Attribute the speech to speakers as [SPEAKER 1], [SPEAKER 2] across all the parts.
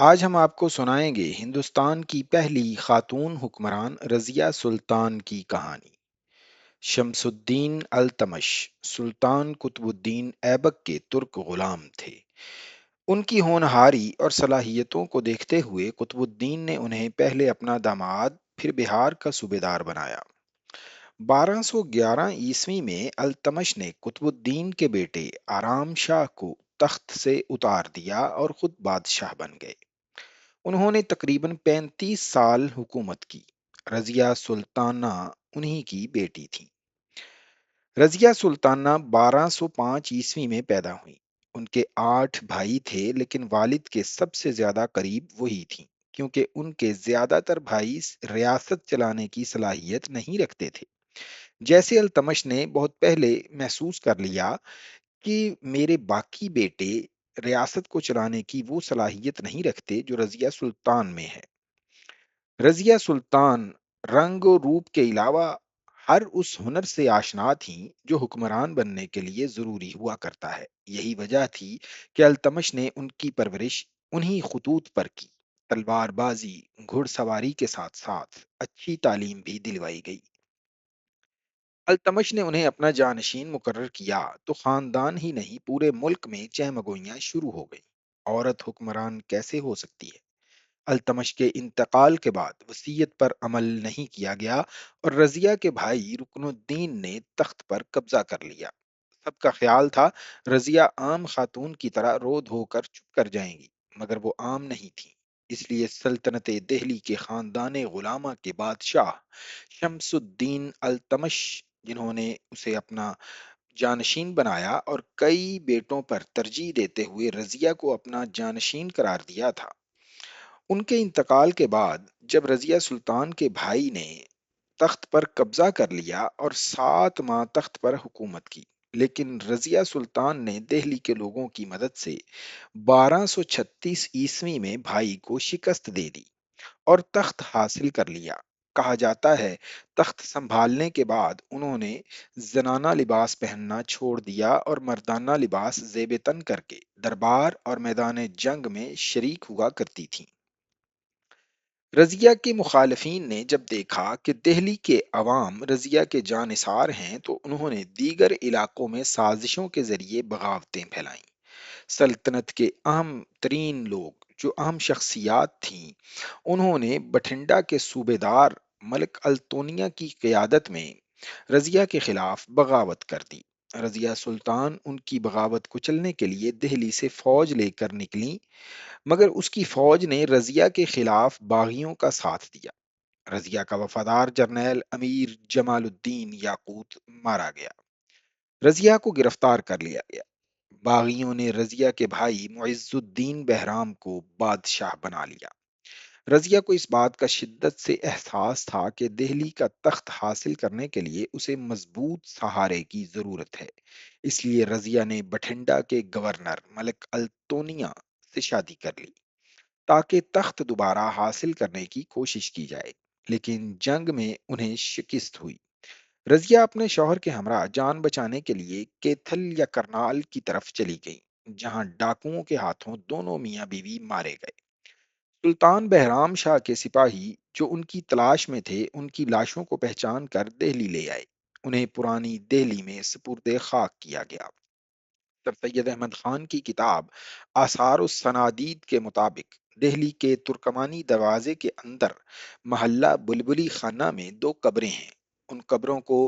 [SPEAKER 1] آج ہم آپ کو سنائیں گے ہندوستان کی پہلی خاتون حکمران رضیہ سلطان کی کہانی۔ شمس الدین التمش سلطان قطب الدین ایبک کے ترک غلام تھے۔ ان کی ہونہاری اور صلاحیتوں کو دیکھتے ہوئے قطب الدین نے انہیں پہلے اپنا داماد پھر بہار کا صوبیدار بنایا۔ 1211 میں التمش نے قطب الدین کے بیٹے آرام شاہ کو تخت سے اتار دیا اور خود بادشاہ بن گئے۔ انہوں نے تقریباً 35 سال حکومت کی۔ رضیہ سلطانہ انہی کی بیٹی تھی۔ رضیہ سلطانہ 1205 میں پیدا ہوئی۔ ان کے 8 بھائی تھے لیکن والد کے سب سے زیادہ قریب وہی تھیں، کیونکہ ان کے زیادہ تر بھائی ریاست چلانے کی صلاحیت نہیں رکھتے تھے۔ جیسے التمش نے بہت پہلے محسوس کر لیا کہ میرے باقی بیٹے ریاست کو چلانے کی وہ صلاحیت نہیں رکھتے جو رضیہ سلطان میں ہے۔ رضیہ سلطان رنگ و روپ کے علاوہ ہر اس ہنر سے آشنا تھیں جو حکمران بننے کے لیے ضروری ہوا کرتا ہے۔ یہی وجہ تھی کہ التمش نے ان کی پرورش انہی خطوط پر کی۔ تلوار بازی، گھڑ سواری کے ساتھ ساتھ اچھی تعلیم بھی دلوائی گئی۔ التمش نے انہیں اپنا جانشین مقرر کیا تو خاندان ہی نہیں پورے ملک میں چہمگوئیاں شروع ہو گئیں۔ عورت حکمران کیسے ہو سکتی ہے؟ التمش کے انتقال کے بعد وصیت پر عمل نہیں کیا گیا اور رضیہ کے بھائی رکن الدین نے تخت پر قبضہ کر لیا۔ سب کا خیال تھا رضیہ عام خاتون کی طرح رو دھو کر چپ کر جائیں گی، مگر وہ عام نہیں تھی۔ اس لیے سلطنت دہلی کے خاندان غلامہ کے بادشاہ شمس الدین التمش، جنہوں نے اسے اپنا جانشین بنایا اور کئی بیٹوں پر ترجیح دیتے ہوئے رضیہ کو اپنا جانشین قرار دیا تھا، ان کے انتقال کے بعد جب رضیہ سلطان کے بھائی نے تخت پر قبضہ کر لیا اور 7 ماہ تخت پر حکومت کی، لیکن رضیہ سلطان نے دہلی کے لوگوں کی مدد سے 1236 میں بھائی کو شکست دے دی اور تخت حاصل کر لیا۔ کہا جاتا ہے تخت سنبھالنے کے بعد انہوں نے زنانہ لباس پہننا چھوڑ دیا اور مردانہ لباس زیب تن کر کے دربار اور میدان جنگ میں شریک ہوا کرتی تھیں۔ رضیہ کے مخالفین نے جب دیکھا کہ دہلی کے عوام رضیہ کے جانثار ہیں تو انہوں نے دیگر علاقوں میں سازشوں کے ذریعے بغاوتیں پھیلائیں۔ سلطنت کے اہم ترین لوگ جو اہم شخصیات تھیں، انہوں نے بٹھنڈا کے صوبیدار ملک التونیا کی قیادت میں رضیہ کے خلاف بغاوت کر دی۔ رضیہ سلطان ان کی بغاوت کچلنے کے لیے دہلی سے فوج لے کر نکلیں، مگر اس کی فوج نے رضیہ کے خلاف باغیوں کا ساتھ دیا۔ رضیہ کا وفادار جرنیل امیر جمال الدین یاقوت مارا گیا۔ رضیہ کو گرفتار کر لیا گیا۔ باغیوں نے رضیہ کے بھائی معز الدین بہرام کو بادشاہ بنا لیا۔ رضیہ کو اس بات کا شدت سے احساس تھا کہ دہلی کا تخت حاصل کرنے کے لیے اسے مضبوط سہارے کی ضرورت ہے۔ اس لیے رضیہ نے بٹھنڈا کے گورنر ملک التونیا سے شادی کر لی تاکہ تخت دوبارہ حاصل کرنے کی کوشش کی جائے، لیکن جنگ میں انہیں شکست ہوئی۔ رضیہ اپنے شوہر کے ہمراہ جان بچانے کے لیے کیتھل یا کرنال کی طرف چلی گئی، جہاں ڈاکوؤں کے ہاتھوں دونوں میاں بیوی مارے گئے۔ سلطان بہرام شاہ کے سپاہی جو ان کی تلاش میں تھے ان کی لاشوں کو پہچان کر دہلی لے آئے۔ انہیں پرانی دہلی میں سپرد خاک کیا گیا۔ سر سید احمد خان کی کتاب آثار الصنادید کے مطابق دہلی کے ترکمانی دروازے کے اندر محلہ بلبلی خانہ میں 2 قبریں ہیں۔ ان قبروں کو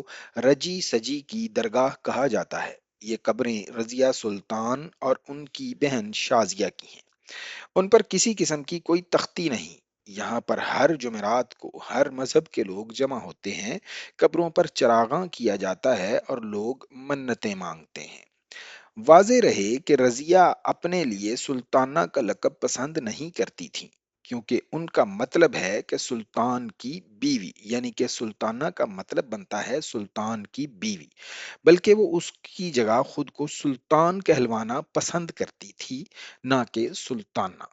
[SPEAKER 1] رجی سجی کی درگاہ کہا جاتا ہے۔ یہ قبریں رضیہ سلطان اور ان کی بہن شازیہ کی ہیں۔ ان پر کسی قسم کی کوئی تختی نہیں۔ یہاں پر ہر جمعرات کو ہر مذہب کے لوگ جمع ہوتے ہیں، قبروں پر چراغاں کیا جاتا ہے اور لوگ منتیں مانگتے ہیں۔ واضح رہے کہ رضیہ اپنے لیے سلطانہ کا لقب پسند نہیں کرتی تھیں، کیونکہ ان کا مطلب ہے کہ سلطان کی بیوی، یعنی کہ سلطانہ کا مطلب بنتا ہے سلطان کی بیوی، بلکہ وہ اس کی جگہ خود کو سلطان کہلوانا پسند کرتی تھی، نہ کہ سلطانہ۔